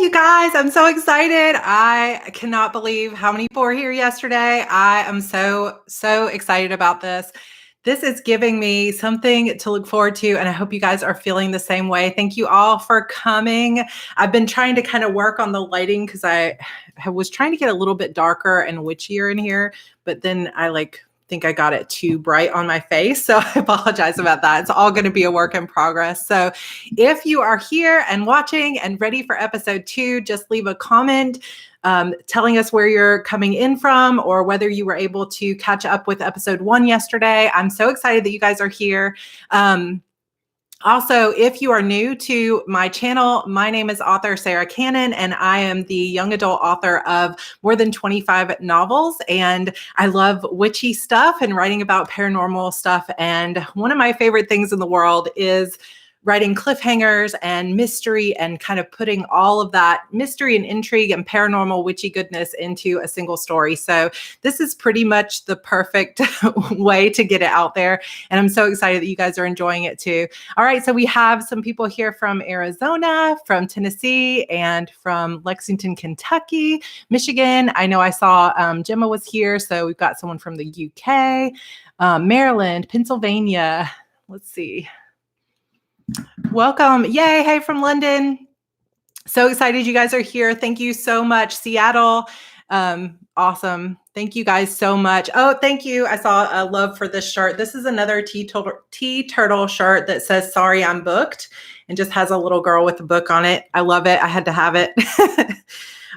You guys, I'm so excited. I cannot believe how many people were here yesterday. I am so excited about this. This is giving me something to look forward to, and I hope you guys are feeling the same way. Thank you all for coming. I've been trying to kind of work on the lighting because I was trying to get a little bit darker and witchier in here, but then I think I got it too bright on my face. So I apologize about that. It's all going to be a work in progress. So if you are here and watching and ready for episode 2, just leave a comment telling us where you're coming in from or whether you were able to catch up with episode 1 yesterday. I'm so excited that you guys are here. Also, if you are new to my channel, my name is author Sarra Cannon, and I am the young adult author of more than 25 novels. And I love witchy stuff and writing about paranormal stuff. And one of my favorite things in the world is writing cliffhangers and mystery and kind of putting all of that mystery and intrigue and paranormal witchy goodness into a single story. So this is pretty much the perfect way to get it out there. And I'm so excited that you guys are enjoying it too. All right. So we have some people here from Arizona, from Tennessee, and from Lexington, Kentucky, Michigan. I know I saw Gemma was here. So we've got someone from the UK, Maryland, Pennsylvania. Let's see. Welcome. Yay. Hey, from London. So excited you guys are here. Thank you so much. Seattle. Awesome. Thank you guys so much. Oh, thank you. I saw a love for this shirt. This is another tea turtle shirt that says, "Sorry, I'm booked," and just has a little girl with a book on it. I love it. I had to have it.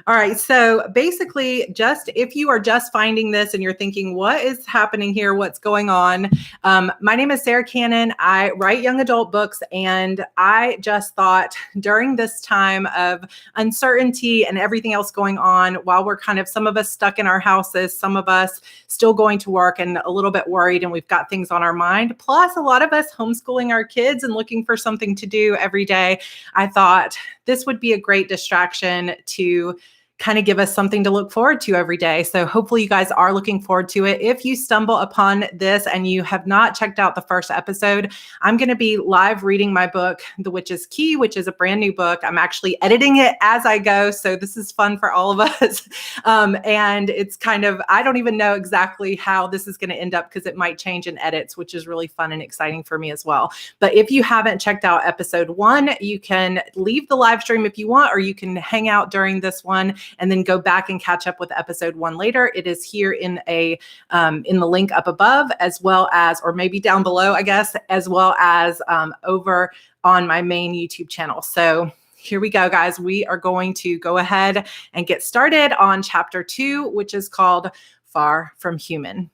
All right. So basically, just if you are just finding this and you're thinking, what is happening here? What's going on? My name is Sarra Cannon. I write young adult books, and I just thought during this time of uncertainty and everything else going on, while we're kind of some of us stuck in our houses, some of us still going to work and a little bit worried, and we've got things on our mind, plus a lot of us homeschooling our kids and looking for something to do every day, I thought this would be a great distraction to kind of give us something to look forward to every day. So hopefully you guys are looking forward to it. If you stumble upon this and you have not checked out the first episode, I'm going to be live reading my book, The Witch's Key, which is a brand new book. I'm actually editing it as I go. So this is fun for all of us. And it's kind of, I don't even know exactly how this is going to end up because it might change in edits, which is really fun and exciting for me as well. But if you haven't checked out episode 1, you can leave the live stream if you want, or you can hang out during this one and then go back and catch up with episode 1 later. It is here in the link up above, as well as, or maybe down below, I guess, as well as over on my main YouTube channel. So here we go, guys. We are going to go ahead and get started on chapter 2, which is called Far From Human.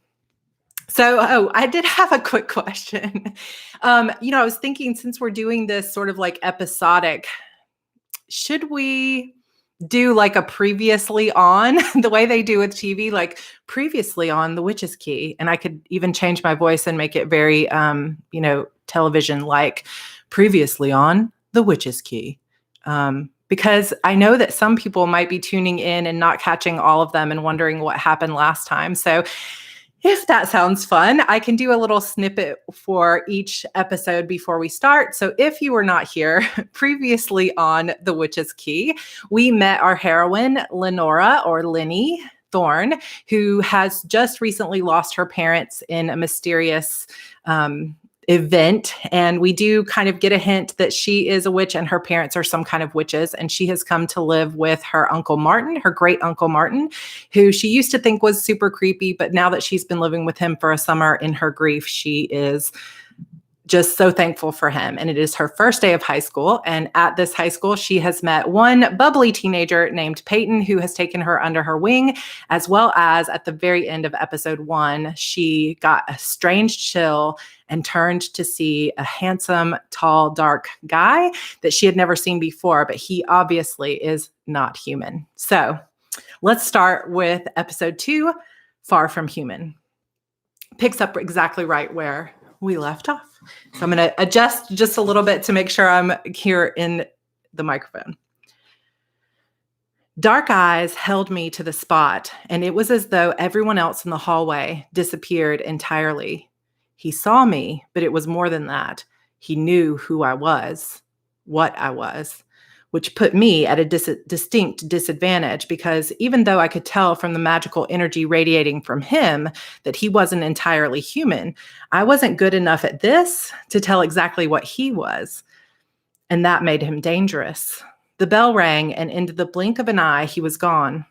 So, I did have a quick question. I was thinking, since we're doing this sort of like episodic, should we do like a previously on the way they do with TV, like previously on The Witch's Key? And I could even change my voice and make it very, television, like previously on The Witch's Key. Because I know that some people might be tuning in and not catching all of them and wondering what happened last time. So if that sounds fun, I can do a little snippet for each episode before we start. So if you were not here, previously on The Witch's Key, we met our heroine, Lenora, or Lenny Thorne, who has just recently lost her parents in a mysterious event. And we do kind of get a hint that she is a witch and her parents are some kind of witches. And she has come to live with her Uncle Martin, her great Uncle Martin, who she used to think was super creepy. But now that she's been living with him for a summer in her grief, she is just so thankful for him. And it is her first day of high school. And at this high school, she has met one bubbly teenager named Peyton, who has taken her under her wing, as well as at the very end of episode 1, she got a strange chill and turned to see a handsome, tall, dark guy that she had never seen before, but he obviously is not human. So let's start with episode 2, Far From Human. Picks up exactly right where we left off. So I'm going to adjust just a little bit to make sure I'm here in the microphone. Dark eyes held me to the spot, and it was as though everyone else in the hallway disappeared entirely. He saw me, but it was more than that. He knew who I was, what I was. which put me at a distinct disadvantage because even though I could tell from the magical energy radiating from him that he wasn't entirely human, I wasn't good enough at this to tell exactly what he was. And that made him dangerous. The bell rang, and in the blink of an eye, he was gone.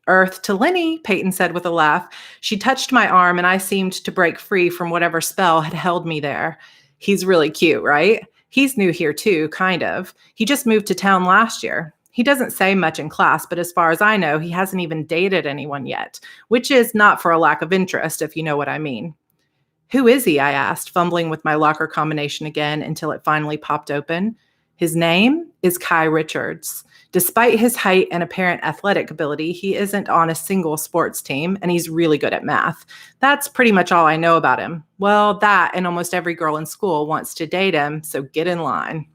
Earth to Lenny, Peyton said with a laugh. She touched my arm, and I seemed to break free from whatever spell had held me there. He's really cute, right? He's new here too, kind of. He just moved to town last year. He doesn't say much in class, but as far as I know, he hasn't even dated anyone yet, which is not for a lack of interest, if you know what I mean. Who is he? I asked, fumbling with my locker combination again until it finally popped open. His name is Kai Richards. Despite his height and apparent athletic ability, he isn't on a single sports team, and he's really good at math. That's pretty much all I know about him. Well, that and almost every girl in school wants to date him, so get in line.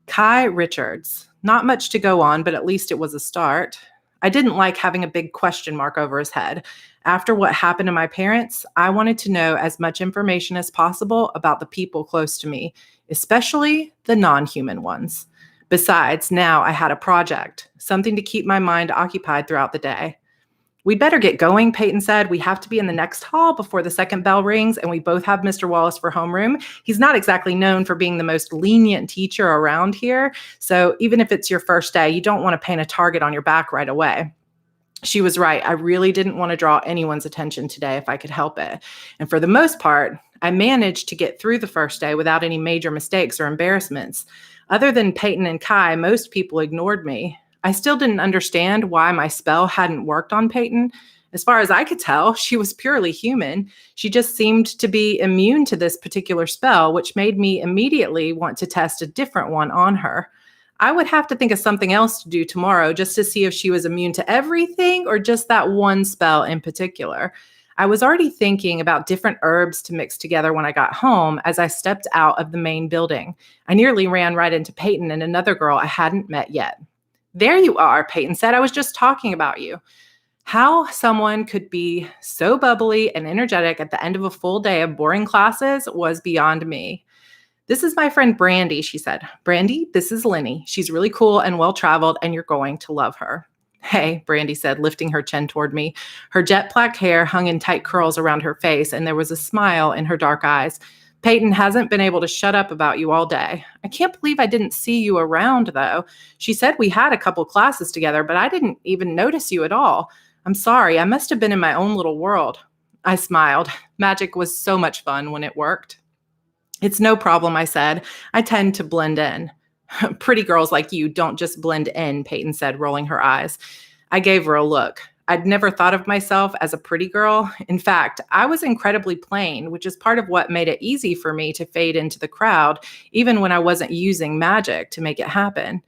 Kai Richards. Not much to go on, but at least it was a start. I didn't like having a big question mark over his head. After what happened to my parents, I wanted to know as much information as possible about the people close to me, especially the non-human ones. Besides, now I had a project, something to keep my mind occupied throughout the day. We'd better get going, Peyton said. We have to be in the next hall before the second bell rings, and we both have Mr. Wallace for homeroom. He's not exactly known for being the most lenient teacher around here, so even if it's your first day, you don't want to paint a target on your back right away. She was right. I really didn't want to draw anyone's attention today if I could help it. And for the most part, I managed to get through the first day without any major mistakes or embarrassments. Other than Peyton and Kai, most people ignored me. I still didn't understand why my spell hadn't worked on Peyton. As far as I could tell, she was purely human. She just seemed to be immune to this particular spell, which made me immediately want to test a different one on her. I would have to think of something else to do tomorrow just to see if she was immune to everything or just that one spell in particular. I was already thinking about different herbs to mix together when I got home as I stepped out of the main building. I nearly ran right into Peyton and another girl I hadn't met yet. There you are, Peyton said. I was just talking about you. How someone could be so bubbly and energetic at the end of a full day of boring classes was beyond me. This is my friend Brandy, she said. Brandy, this is Lenny. She's really cool and well-traveled, and you're going to love her. Hey, Brandy said, lifting her chin toward me. Her jet black hair hung in tight curls around her face, and there was a smile in her dark eyes. Peyton hasn't been able to shut up about you all day. I can't believe I didn't see you around, though. She said we had a couple classes together, but I didn't even notice you at all. I'm sorry. I must have been in my own little world. I smiled. Magic was so much fun when it worked. It's no problem, I said. I tend to blend in. Pretty girls like you don't just blend in, Peyton said, rolling her eyes. I gave her a look. I'd never thought of myself as a pretty girl. In fact, I was incredibly plain, which is part of what made it easy for me to fade into the crowd, even when I wasn't using magic to make it happen.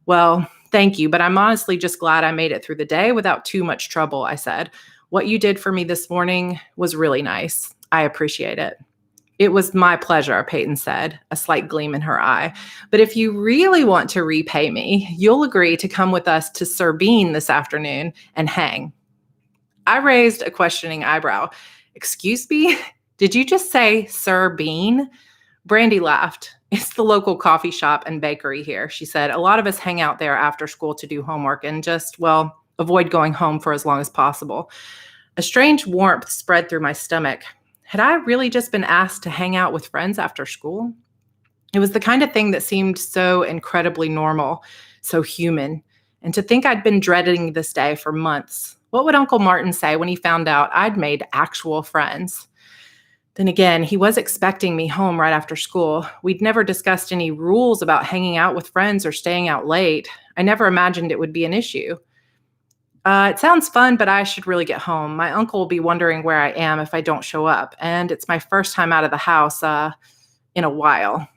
Well, thank you, but I'm honestly just glad I made it through the day without too much trouble, I said. What you did for me this morning was really nice. I appreciate it. It was my pleasure, Peyton said, a slight gleam in her eye. But if you really want to repay me, you'll agree to come with us to Sir Bean this afternoon and hang. I raised a questioning eyebrow. Excuse me? Did you just say Sir Bean? Brandy laughed. It's the local coffee shop and bakery here, she said. A lot of us hang out there after school to do homework and just, well, avoid going home for as long as possible. A strange warmth spread through my stomach. Had I really just been asked to hang out with friends after school? It was the kind of thing that seemed so incredibly normal, so human. And to think I'd been dreading this day for months. What would Uncle Martin say when he found out I'd made actual friends? Then again, he was expecting me home right after school. We'd never discussed any rules about hanging out with friends or staying out late. I never imagined it would be an issue. It sounds fun, but I should really get home. My uncle will be wondering where I am if I don't show up, and it's my first time out of the house in a while.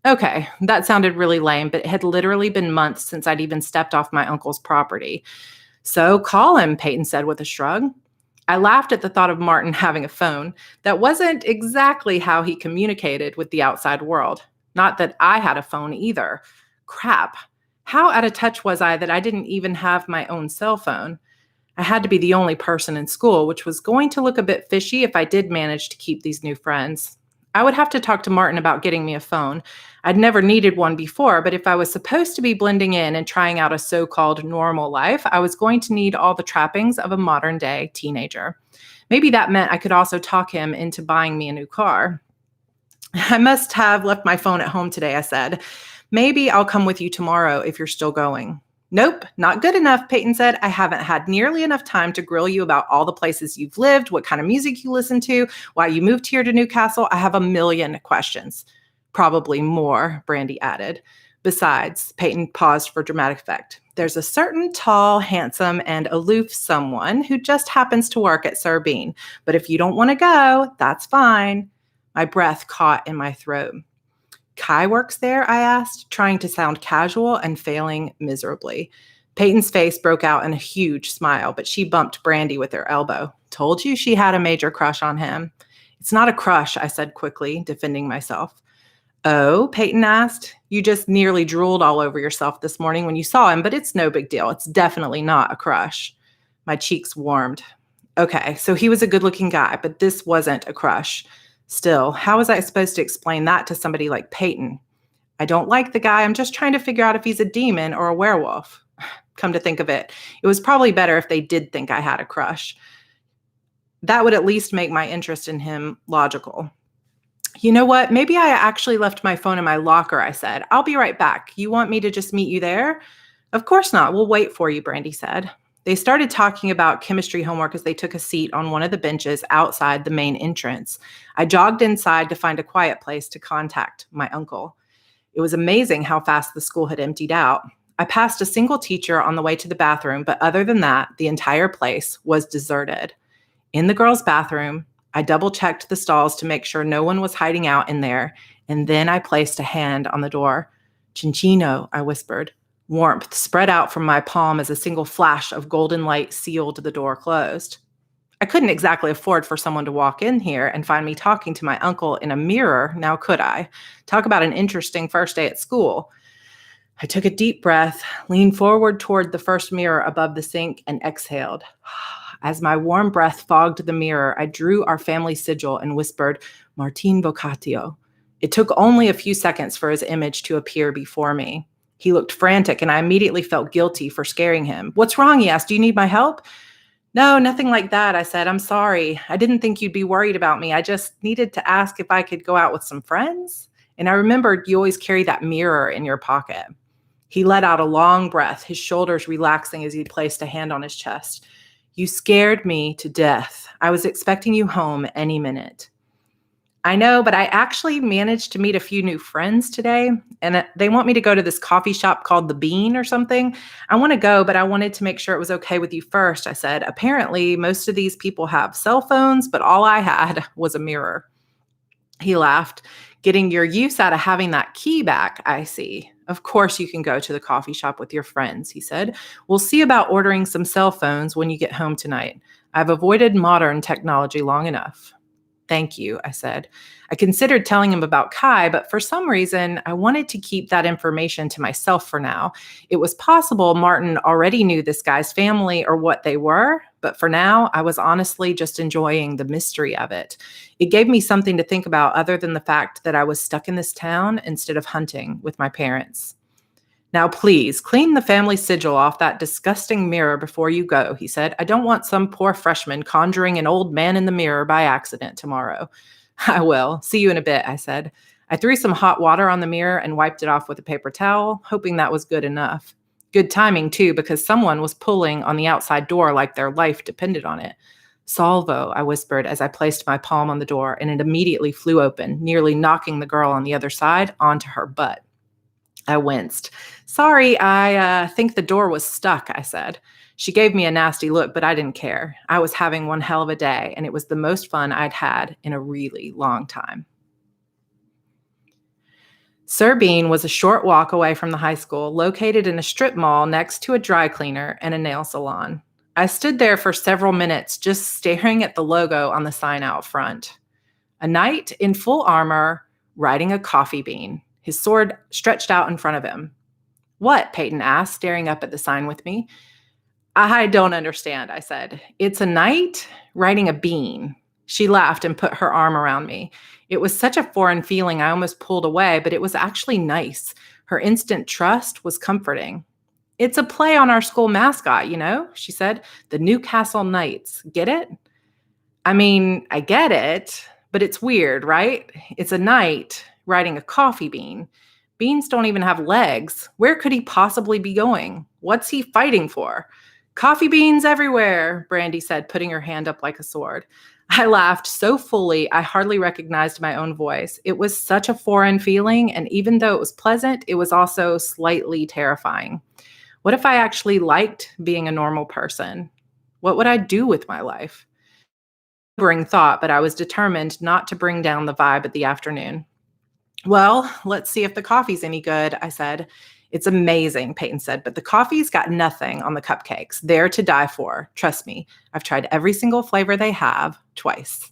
Okay, that sounded really lame, but it had literally been months since I'd even stepped off my uncle's property. So call him, Peyton said with a shrug. I laughed at the thought of Martin having a phone. That wasn't exactly how he communicated with the outside world. Not that I had a phone either. Crap. How out of touch was I that I didn't even have my own cell phone? I had to be the only person in school, which was going to look a bit fishy if I did manage to keep these new friends. I would have to talk to Martin about getting me a phone. I'd never needed one before, but if I was supposed to be blending in and trying out a so-called normal life, I was going to need all the trappings of a modern-day teenager. Maybe that meant I could also talk him into buying me a new car. I must have left my phone at home today, I said. Maybe I'll come with you tomorrow if you're still going. Nope, not good enough, Peyton said. I haven't had nearly enough time to grill you about all the places you've lived, what kind of music you listen to, why you moved here to Newcastle. I have a million questions. Probably more, Brandy added. Besides, Peyton paused for dramatic effect. There's a certain tall, handsome, and aloof someone who just happens to work at Sir Bean. But if you don't want to go, that's fine. My breath caught in my throat. Kai works there, I asked, trying to sound casual and failing miserably. Peyton's face broke out in a huge smile, but she bumped Brandy with her elbow. Told you she had a major crush on him. It's not a crush, I said quickly, defending myself. Oh, Peyton asked. You just nearly drooled all over yourself this morning when you saw him, but it's no big deal. It's definitely not a crush. My cheeks warmed. Okay, so he was a good-looking guy, but this wasn't a crush. Still, how was I supposed to explain that to somebody like Peyton? I don't like the guy. I'm just trying to figure out if he's a demon or a werewolf. Come to think of it, it was probably better if they did think I had a crush. That would at least make my interest in him logical. You know what? Maybe I actually left my phone in my locker, I said. I'll be right back. You want me to just meet you there? Of course not. We'll wait for you, Brandy said. They started talking about chemistry homework as they took a seat on one of the benches outside the main entrance. I jogged inside to find a quiet place to contact my uncle. It was amazing how fast the school had emptied out. I passed a single teacher on the way to the bathroom, but other than that, the entire place was deserted. In the girls' bathroom, I double-checked the stalls to make sure no one was hiding out in there, and then I placed a hand on the door. Cinchino, I whispered. Warmth spread out from my palm as a single flash of golden light sealed the door closed. I couldn't exactly afford for someone to walk in here and find me talking to my uncle in a mirror, now could I? Talk about an interesting first day at school. I took a deep breath, leaned forward toward the first mirror above the sink, and exhaled. As my warm breath fogged the mirror, I drew our family sigil and whispered, Martin Vocatio. It took only a few seconds for his image to appear before me. He looked frantic, and I immediately felt guilty for scaring him. What's wrong? He asked. Do you need my help? No, nothing like that, I said. I'm sorry. I didn't think you'd be worried about me. I just needed to ask if I could go out with some friends. And I remembered you always carry that mirror in your pocket. He let out a long breath, his shoulders relaxing as he placed a hand on his chest. You scared me to death. I was expecting you home any minute. I know, but I actually managed to meet a few new friends today, and they want me to go to this coffee shop called The Bean or something. I want to go, but I wanted to make sure it was okay with you first, I said. Apparently, most of these people have cell phones, but all I had was a mirror. He laughed. Getting your use out of having that key back, I see. Of course you can go to the coffee shop with your friends, he said. We'll see about ordering some cell phones when you get home tonight. I've avoided modern technology long enough. Thank you, I said. I considered telling him about Kai, but for some reason, I wanted to keep that information to myself for now. It was possible Martin already knew this guy's family or what they were, but for now, I was honestly just enjoying the mystery of it. It gave me something to think about other than the fact that I was stuck in this town instead of hunting with my parents. Now, please, clean the family sigil off that disgusting mirror before you go, he said. I don't want some poor freshman conjuring an old man in the mirror by accident tomorrow. I will. See you in a bit, I said. I threw some hot water on the mirror and wiped it off with a paper towel, hoping that was good enough. Good timing, too, because someone was pulling on the outside door like their life depended on it. Salvo, I whispered as I placed my palm on the door, and it immediately flew open, nearly knocking the girl on the other side onto her butt. I winced. Sorry, I think the door was stuck, I said. She gave me a nasty look, but I didn't care. I was having one hell of a day, and it was the most fun I'd had in a really long time. Sir Bean was a short walk away from the high school, located in a strip mall next to a dry cleaner and a nail salon. I stood there for several minutes, just staring at the logo on the sign out front. A knight in full armor, riding a coffee bean, his sword stretched out in front of him. What? Peyton asked, staring up at the sign with me. I don't understand, I said. It's a knight riding a bean. She laughed and put her arm around me. It was such a foreign feeling, I almost pulled away, but it was actually nice. Her instant trust was comforting. It's a play on our school mascot, she said. The Newcastle Knights. Get it? I mean, I get it, but it's weird, right? It's a knight riding a coffee bean. Beans don't even have legs. Where could he possibly be going? What's he fighting for? Coffee beans everywhere, Brandy said, putting her hand up like a sword. I laughed so fully, I hardly recognized my own voice. It was such a foreign feeling, and even though it was pleasant, it was also slightly terrifying. What if I actually liked being a normal person? What would I do with my life? Sobering thought, but I was determined not to bring down the vibe at the afternoon. Well, let's see if the coffee's any good, I said. It's amazing, Peyton said, but the coffee's got nothing on the cupcakes. They're to die for. Trust me, I've tried every single flavor they have twice.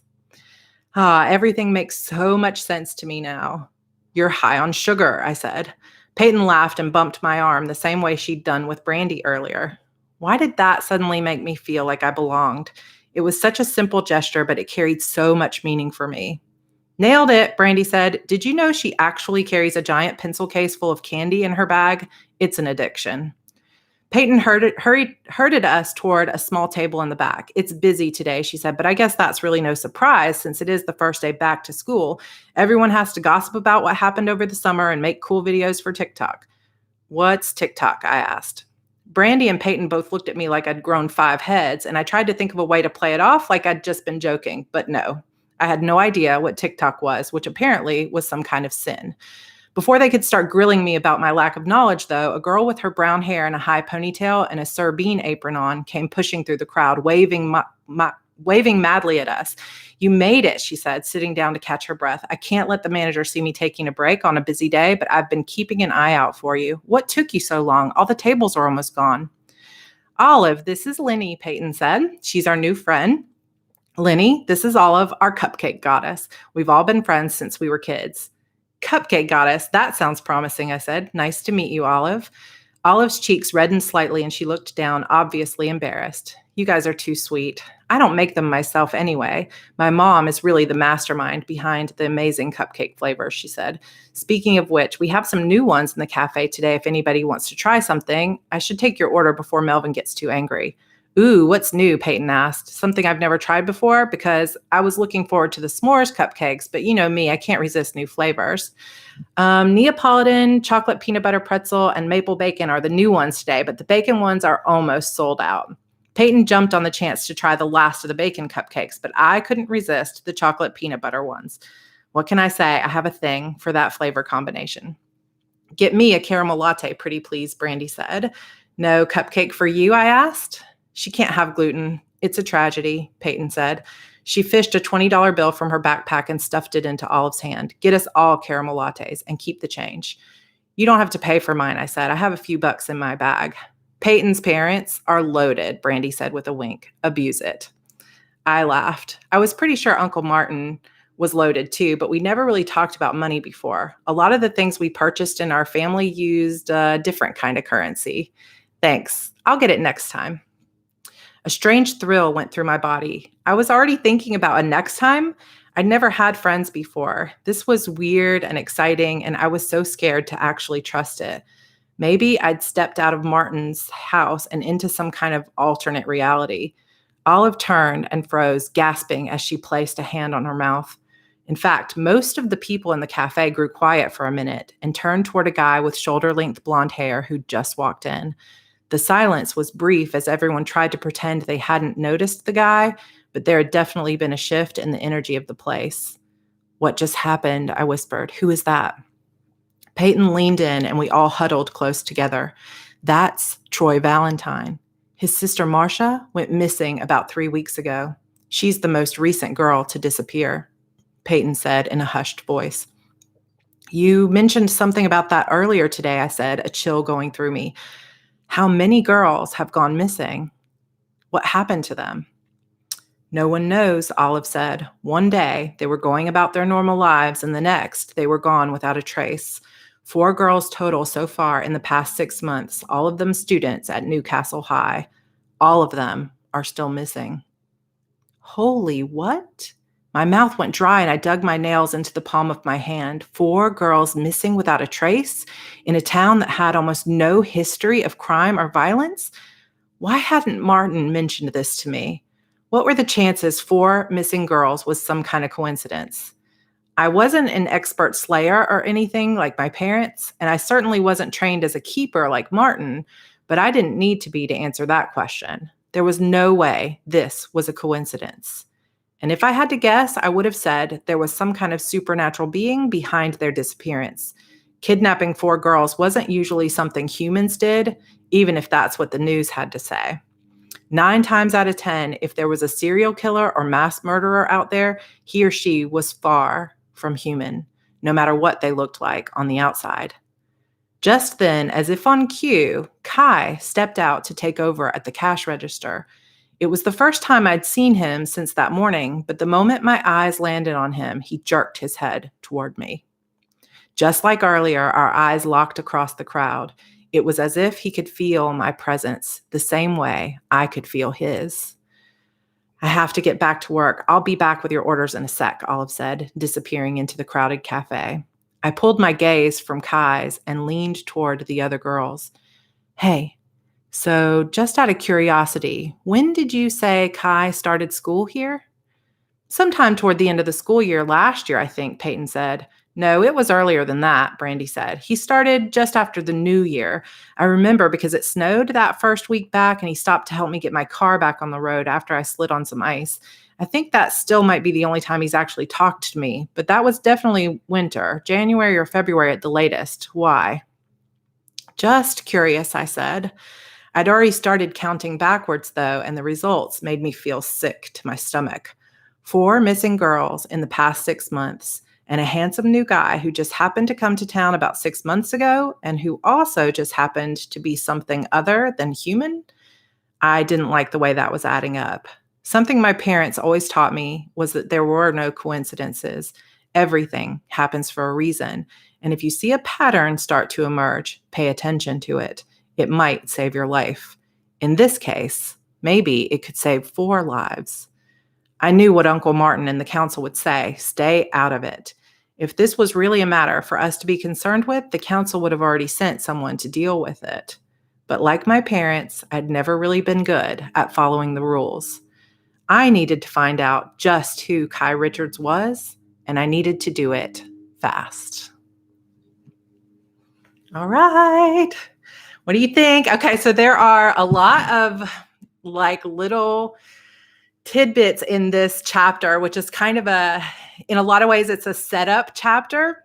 Everything makes so much sense to me now. You're high on sugar, I said. Peyton laughed and bumped my arm the same way she'd done with Brandy earlier. Why did that suddenly make me feel like I belonged? It was such a simple gesture, but it carried so much meaning for me. Nailed it, Brandy said. Did you know she actually carries a giant pencil case full of candy in her bag? It's an addiction. Peyton herded us toward a small table in the back. It's busy today, she said, but I guess that's really no surprise since it is the first day back to school. Everyone has to gossip about what happened over the summer and make cool videos for TikTok. What's TikTok? I asked. Brandy and Peyton both looked at me like I'd grown 5 heads, and I tried to think of a way to play it off like I'd just been joking, but no. I had no idea what TikTok was, which apparently was some kind of sin. Before they could start grilling me about my lack of knowledge, though, a girl with her brown hair and a high ponytail and a Sir Bean apron on came pushing through the crowd, waving madly at us. You made it, she said, sitting down to catch her breath. I can't let the manager see me taking a break on a busy day, but I've been keeping an eye out for you. What took you so long? All the tables are almost gone. Olive, this is Lenny, Peyton said. She's our new friend. Lenny, this is Olive, our cupcake goddess. We've all been friends since we were kids. Cupcake goddess, that sounds promising, I said. Nice to meet you, Olive. Olive's cheeks reddened slightly and she looked down, obviously embarrassed. You guys are too sweet. I don't make them myself anyway. My mom is really the mastermind behind the amazing cupcake flavors, she said. Speaking of which, we have some new ones in the cafe today if anybody wants to try something. I should take your order before Melvin gets too angry. Ooh, what's new? Peyton asked. Something I've never tried before because I was looking forward to the s'mores cupcakes, but you know me, I can't resist new flavors. Neapolitan, chocolate peanut butter pretzel, and maple bacon are the new ones today, but the bacon ones are almost sold out. Peyton jumped on the chance to try the last of the bacon cupcakes, but I couldn't resist the chocolate peanut butter ones. What can I say? I have a thing for that flavor combination. Get me a caramel latte, pretty please, Brandy said. No cupcake for you, I asked. She can't have gluten. It's a tragedy, Peyton said. She fished a $20 bill from her backpack and stuffed it into Olive's hand. Get us all caramel lattes and keep the change. You don't have to pay for mine, I said. I have a few bucks in my bag. Peyton's parents are loaded, Brandy said with a wink. Abuse it. I laughed. I was pretty sure Uncle Martin was loaded too, but we never really talked about money before. A lot of the things we purchased in our family used a different kind of currency. Thanks. I'll get it next time. A strange thrill went through my body. I was already thinking about a next time. I'd never had friends before. This was weird and exciting, and I was so scared to actually trust it. Maybe I'd stepped out of Martin's house and into some kind of alternate reality. Olive turned and froze, gasping as she placed a hand on her mouth. In fact, most of the people in the cafe grew quiet for a minute and turned toward a guy with shoulder-length blonde hair who'd just walked in. The silence was brief as everyone tried to pretend they hadn't noticed the guy, but there had definitely been a shift in the energy of the place. What just happened? I whispered. Who is that? Peyton leaned in and we all huddled close together. That's Troy Valentine. His sister Marcia went missing about 3 weeks ago. She's the most recent girl to disappear, Peyton said in a hushed voice. You mentioned something about that earlier today, I said, a chill going through me. How many girls have gone missing? What happened to them? No one knows, Olive said. One day, they were going about their normal lives, and the next, they were gone without a trace. 4 girls total so far in the past 6 months, all of them students at Newcastle High. All of them are still missing. Holy what? My mouth went dry and I dug my nails into the palm of my hand. 4 girls missing without a trace in a town that had almost no history of crime or violence? Why hadn't Martin mentioned this to me? What were the chances 4 missing girls was some kind of coincidence? I wasn't an expert slayer or anything like my parents, and I certainly wasn't trained as a keeper like Martin, but I didn't need to be to answer that question. There was no way this was a coincidence. And if I had to guess, I would have said there was some kind of supernatural being behind their disappearance. Kidnapping 4 girls wasn't usually something humans did, even if that's what the news had to say. 9 times out of 10, if there was a serial killer or mass murderer out there, he or she was far from human, no matter what they looked like on the outside. Just then, as if on cue, Kai stepped out to take over at the cash register. It was the first time I'd seen him since that morning, but the moment my eyes landed on him, he jerked his head toward me. Just like earlier, our eyes locked across the crowd. It was as if he could feel my presence the same way I could feel his. I have to get back to work. I'll be back with your orders in a sec, Olive said, disappearing into the crowded cafe. I pulled my gaze from Kai's and leaned toward the other girls. Hey, so just out of curiosity, when did you say Kai started school here? Sometime toward the end of the school year last year, I think, Peyton said. No, it was earlier than that, Brandy said. He started just after the new year. I remember because it snowed that first week back and he stopped to help me get my car back on the road after I slid on some ice. I think that still might be the only time he's actually talked to me, but that was definitely winter, January or February at the latest. Why? Just curious, I said. I'd already started counting backwards, though, and the results made me feel sick to my stomach. 4 missing girls in the past 6 months, and a handsome new guy who just happened to come to town about 6 months ago and who also just happened to be something other than human. I didn't like the way that was adding up. Something my parents always taught me was that there were no coincidences. Everything happens for a reason. And if you see a pattern start to emerge, pay attention to it. It might save your life. In this case, maybe it could save 4 lives. I knew what Uncle Martin and the council would say. Stay out of it. If this was really a matter for us to be concerned with, the council would have already sent someone to deal with it. But like my parents, I'd never really been good at following the rules. I needed to find out just who Kai Richards was, and I needed to do it fast. All right. What do you think? Okay, so there are a lot of little tidbits in this chapter, which is kind of in a lot of ways, it's a setup chapter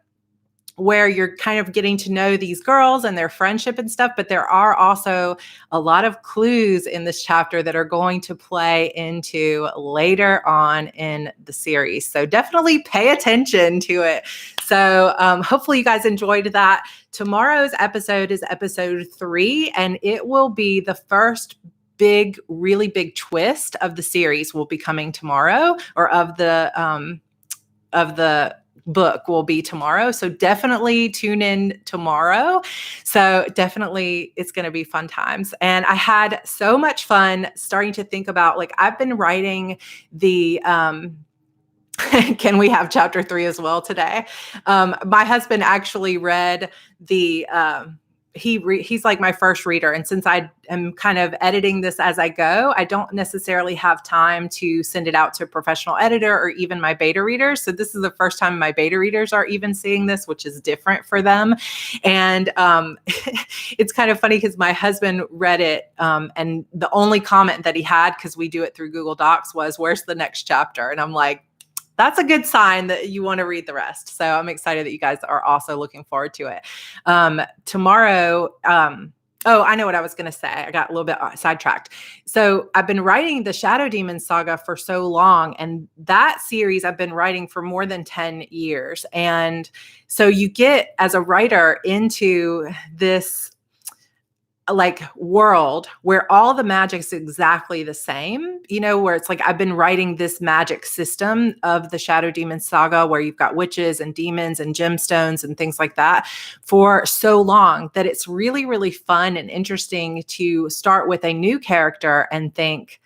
where you're kind of getting to know these girls and their friendship and stuff. But there are also a lot of clues in this chapter that are going to play into later on in the series. So definitely pay attention to it. So hopefully you guys enjoyed that. Tomorrow's episode is episode 3, and it will be the first really big twist of the series will be coming tomorrow, or of the book will be tomorrow. So definitely tune in tomorrow. So definitely it's going to be fun times. And I had so much fun starting to think about, I've been writing the, can we have chapter 3 as well today? My husband actually read the, he's like my first reader. And since I am kind of editing this as I go, I don't necessarily have time to send it out to a professional editor or even my beta readers. So this is the first time my beta readers are even seeing this, which is different for them. And it's kind of funny because my husband read it. And the only comment that he had, because we do it through Google Docs, was, "Where's the next chapter?" And I'm like, that's a good sign that you want to read the rest. So I'm excited that you guys are also looking forward to it. Tomorrow, I know what I was going to say. I got a little bit sidetracked. So I've been writing the Shadow Demon saga for so long, and that series I've been writing for more than 10 years. And so you get, as a writer, into this world where all the magic's exactly the same, where it's I've been writing this magic system of the Shadow Demon saga where you've got witches and demons and gemstones and things like that for so long that it's really, really fun and interesting to start with a new character and think,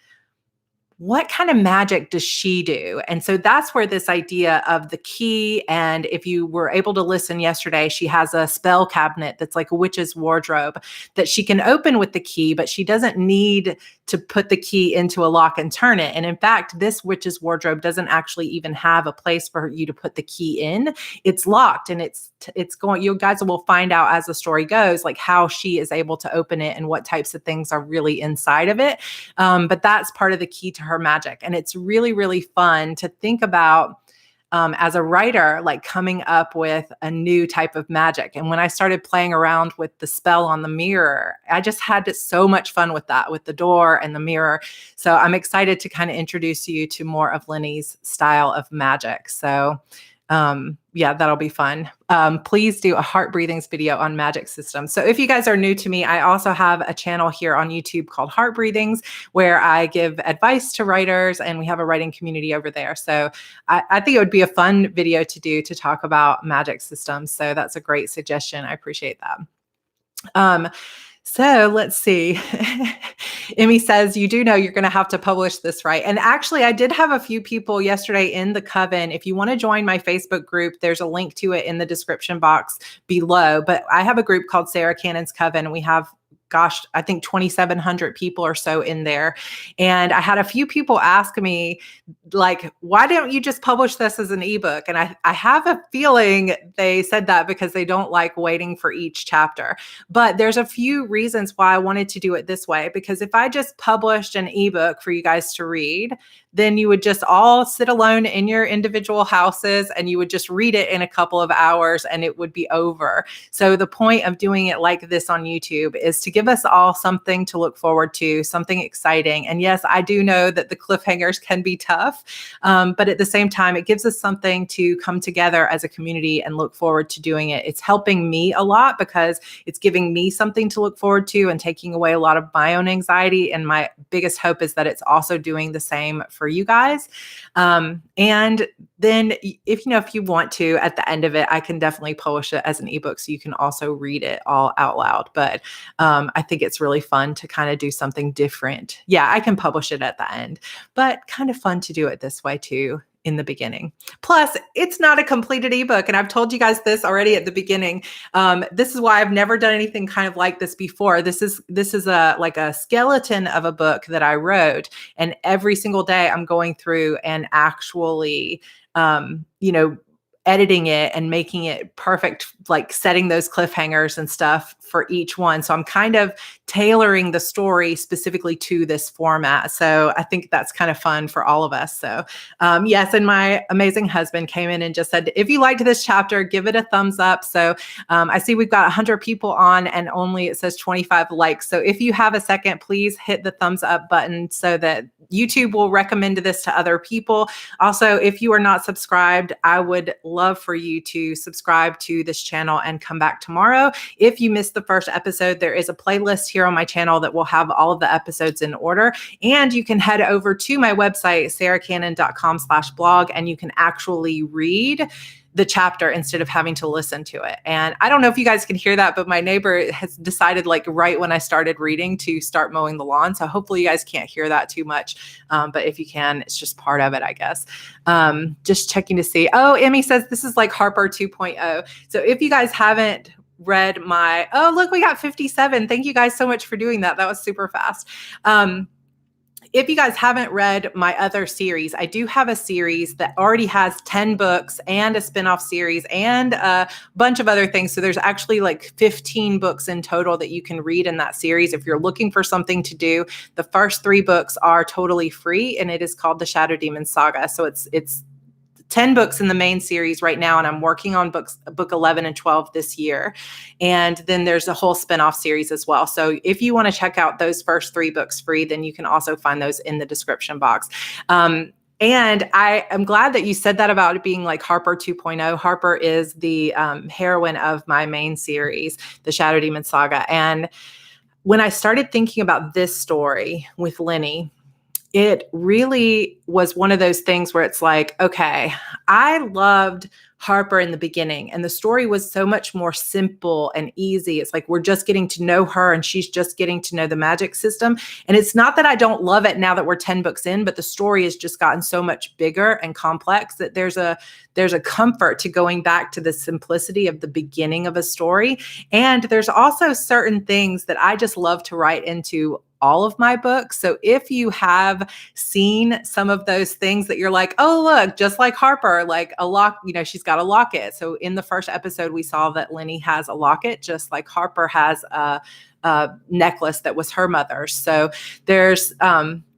what kind of magic does she do? And so that's where this idea of the key, and if you were able to listen yesterday, she has a spell cabinet that's like a witch's wardrobe that she can open with the key, but she doesn't need to put the key into a lock and turn it. And in fact, this witch's wardrobe doesn't actually even have a place for you to put the key in. It's locked, and it's going, you guys will find out as the story goes, like how she is able to open it and what types of things are really inside of it. But that's part of the key to her magic. And it's really, really fun to think about as a writer, like coming up with a new type of magic. And when I started playing around with the spell on the mirror, I just had so much fun with that, with the door and the mirror. So I'm excited to kind of introduce you to more of Lenny's style of magic. So yeah, that'll be fun. Please do a heart breathings video on magic systems. So if you guys are new to me, I also have a channel here on YouTube called Heart Breathings, where I give advice to writers, and we have a writing community over there. So I think it would be a fun video to do to talk about magic systems. So that's a great suggestion. I appreciate that. So let's see. Emmy says, you do know you're going to have to publish this, right? And actually, I did have a few people yesterday in the coven. If you want to join my Facebook group, there's a link to it in the description box below. But I have a group called Sarra Cannon's Coven, and we have, gosh, I think 2,700 people or so in there. And I had a few people ask me, like, why don't you just publish this as an ebook? And I have a feeling they said that because they don't like waiting for each chapter. But there's a few reasons why I wanted to do it this way, because if I just published an ebook for you guys to read, then you would just all sit alone in your individual houses and you would just read it in a couple of hours and it would be over. So the point of doing it like this on YouTube is to give us all something to look forward to, something exciting. And yes, I do know that the cliffhangers can be tough, but at the same time, it gives us something to come together as a community and look forward to doing it. It's helping me a lot because it's giving me something to look forward to and taking away a lot of my own anxiety. And my biggest hope is that it's also doing the same for you guys. And then if you want to, at the end of it, I can definitely publish it as an ebook so you can also read it all out loud. But I think it's really fun to kind of do something different. Yeah, I can publish it at the end, but kind of fun to do it this way too in the beginning. Plus, it's not a completed ebook. And I've told you guys this already at the beginning. This is why I've never done anything kind of like this before. This is like a skeleton of a book that I wrote. And every single day I'm going through and actually, editing it and making it perfect, like setting those cliffhangers and stuff for each one. So I'm kind of tailoring the story specifically to this format. So I think that's kind of fun for all of us. So yes, and my amazing husband came in and just said, if you liked this chapter, give it a thumbs up. So I see we've got 100 people on and only it says 25 likes. So if you have a second, please hit the thumbs up button so that YouTube will recommend this to other people. Also, if you are not subscribed, I would love for you to subscribe to this channel and come back tomorrow. If you missed the first episode, there is a playlist here on my channel that will have all of the episodes in order. And you can head over to my website, sarracannon.com/blog, and you can actually read the chapter instead of having to listen to it. And I don't know if you guys can hear that, but my neighbor has decided, like right when I started reading, to start mowing the lawn. So hopefully you guys can't hear that too much. But if you can, it's just part of it, I guess. Just checking to see. Oh, Emmy says this is like Harper 2.0. So if you guys haven't read my, oh, look, we got 57. Thank you guys so much for doing that. That was super fast. If you guys haven't read my other series, I do have a series that already has 10 books and a spinoff series and a bunch of other things. So there's actually like 15 books in total that you can read in that series. If you're looking for something to do, the first 3 books are totally free, and it is called the Shadow Demon Saga. So it's 10 books in the main series right now, and I'm working on book 11 and 12 this year. And then there's a whole spinoff series as well. So if you want to check out those first 3 books free, then you can also find those in the description box. And I am glad that you said that about it being like Harper 2.0. Harper is the heroine of my main series, the Shadow Demon Saga. And when I started thinking about this story with Lenny, it really was one of those things where it's like, okay, I loved Harper in the beginning. And the story was so much more simple and easy. It's like we're just getting to know her and she's just getting to know the magic system. And it's not that I don't love it now that we're 10 books in, but the story has just gotten so much bigger and complex that there's a comfort to going back to the simplicity of the beginning of a story. And there's also certain things that I just love to write into all of my books. So if you have seen some of those things that you're like, oh, look, just like Harper, like a lock, she's got a locket. So in the first episode, we saw that Lenny has a locket, just like Harper has a necklace that was her mother's. So there's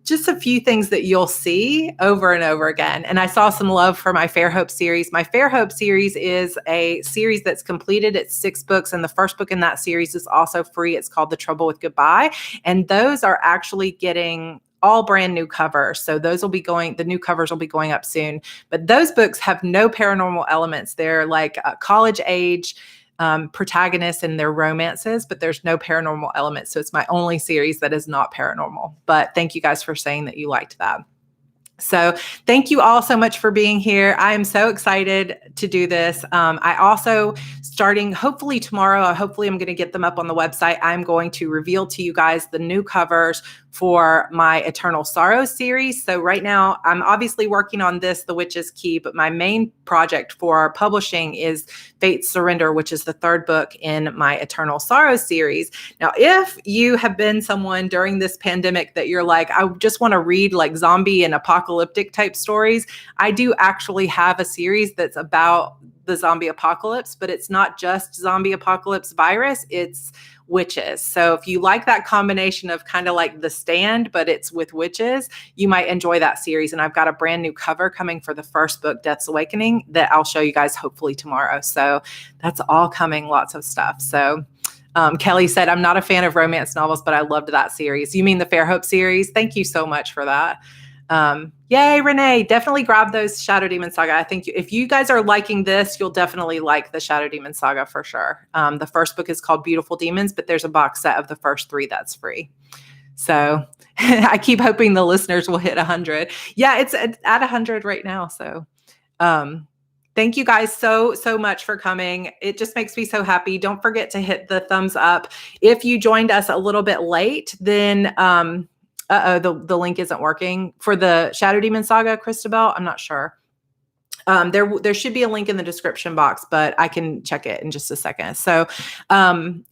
just a few things that you'll see over and over again. And I saw some love for my Fairhope series. My Fairhope series is a series that's completed. It's 6 books. And the first book in that series is also free. It's called The Trouble with Goodbye. And those are actually getting all brand new covers. So those will be the new covers will be going up soon. But those books have no paranormal elements. They're like college age protagonists and their romances, but there's no paranormal elements. So it's my only series that is not paranormal. But thank you guys for saying that you liked that. So thank you all so much for being here. I am so excited to do this. I also, starting hopefully tomorrow, hopefully I'm going to get them up on the website. I'm going to reveal to you guys the new covers for my Eternal Sorrow series. So right now I'm obviously working on this, The Witch's Key, but my main project for publishing is Fate's Surrender, which is the 3rd book in my Eternal Sorrow series. Now, if you have been someone during this pandemic that you're like, I just want to read like zombie and apocalyptic type stories, I do actually have a series that's about the zombie apocalypse, but it's not just zombie apocalypse virus, it's witches. So if you like that combination of kind of like The Stand, but it's with witches, you might enjoy that series. And I've got a brand new cover coming for the first book, Death's Awakening, that I'll show you guys hopefully tomorrow. So that's all coming, lots of stuff. So Kelly said, I'm not a fan of romance novels, but I loved that series. You mean the Fairhope series? Thank you so much for that. Yay, Renee, definitely grab those Shadow Demon Saga. I think if you guys are liking this, you'll definitely like the Shadow Demon Saga for sure. The first book is called Beautiful Demons, but there's a box set of the first 3 that's free. So I keep hoping the listeners will hit 100. Yeah, it's at 100 right now. So thank you guys so much for coming. It just makes me so happy. Don't forget to hit the thumbs up. If you joined us a little bit late, then the link isn't working for the Shadow Demon Saga, Christabel. I'm not sure. There should be a link in the description box, but I can check it in just a second. So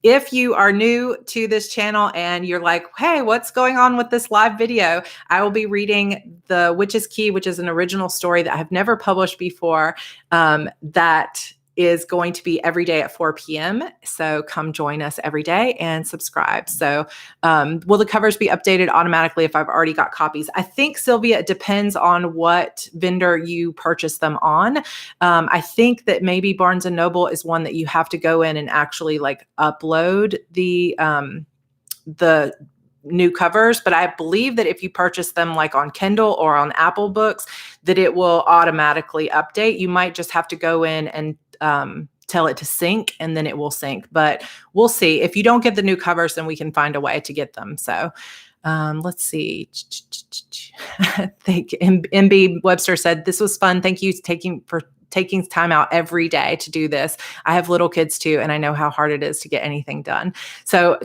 if you are new to this channel and you're like, hey, what's going on with this live video? I will be reading The Witch's Key, which is an original story that I've never published before, that is going to be every day at 4 p.m. So come join us every day and subscribe. So will the covers be updated automatically if I've already got copies? I think, Sylvia, it depends on what vendor you purchase them on. I think that maybe Barnes & Noble is one that you have to go in and actually like upload the new covers, but I believe that if you purchase them like on Kindle or on Apple Books, that it will automatically update. You might just have to go in and tell it to sync and then it will sync, but we'll see. If you don't get the new covers, then we can find a way to get them. So let's see. MB Webster said, this was fun. Thank you for taking time out every day to do this. I have little kids too, and I know how hard it is to get anything done. So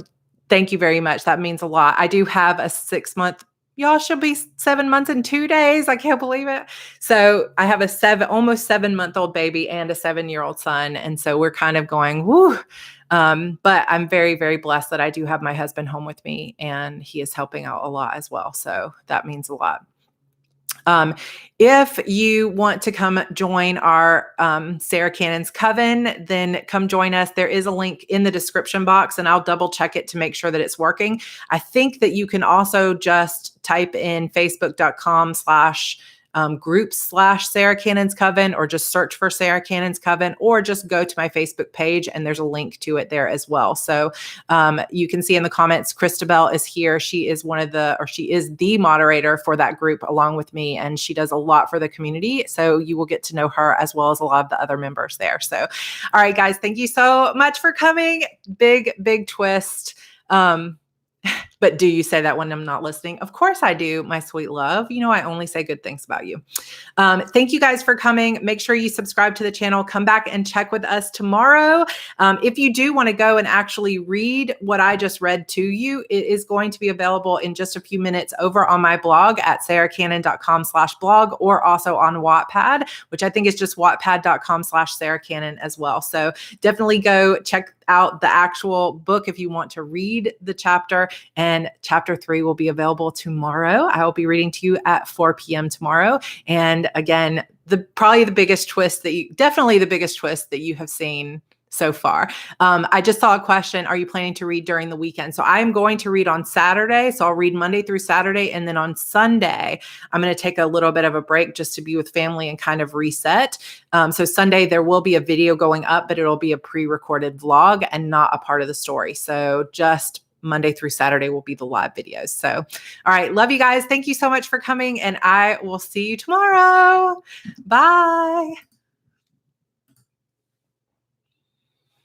thank you very much. That means a lot. I do have a 6-month, y'all should be 7 months and 2 days. I can't believe it. So I have a almost 7-month-old baby and a 7-year-old son. And so we're kind of going, whoo. But I'm very, very blessed that I do have my husband home with me and he is helping out a lot as well. So that means a lot. If you want to come join our Sarra Cannon's Coven, then come join us. There is a link in the description box and I'll double check it to make sure that it's working. I think that you can also just type in facebook.com/ groups/Sarra Cannon's Coven, or just search for Sarra Cannon's Coven, or just go to my Facebook page and there's a link to it there as well. So you can see in the comments, Christabel is here. She is she is the moderator for that group along with me, and she does a lot for the community. So you will get to know her as well as a lot of the other members there. So, all right, guys, thank you so much for coming. Big twist. But do you say that when I'm not listening? Of course I do, my sweet love. You know, I only say good things about you. Thank you guys for coming. Make sure you subscribe to the channel. Come back and check with us tomorrow. If you do want to go and actually read what I just read to you, it is going to be available in just a few minutes over on my blog at sarracannon.com/blog, or also on Wattpad, which I think is just wattpad.com/Sarra Cannon as well. So definitely go check out the actual book if you want to read the chapter. And chapter 3 will be available tomorrow. I will be reading to you at 4 p.m. tomorrow. And again, probably the biggest twist that you have seen so far. I just saw a question. Are you planning to read during the weekend? So I'm going to read on Saturday. So I'll read Monday through Saturday. And then on Sunday, I'm going to take a little bit of a break just to be with family and kind of reset. So Sunday, there will be a video going up, but it'll be a pre-recorded vlog and not a part of the story. So just Monday through Saturday will be the live videos. So, all right. Love you guys. Thank you so much for coming. And I will see you tomorrow. Bye.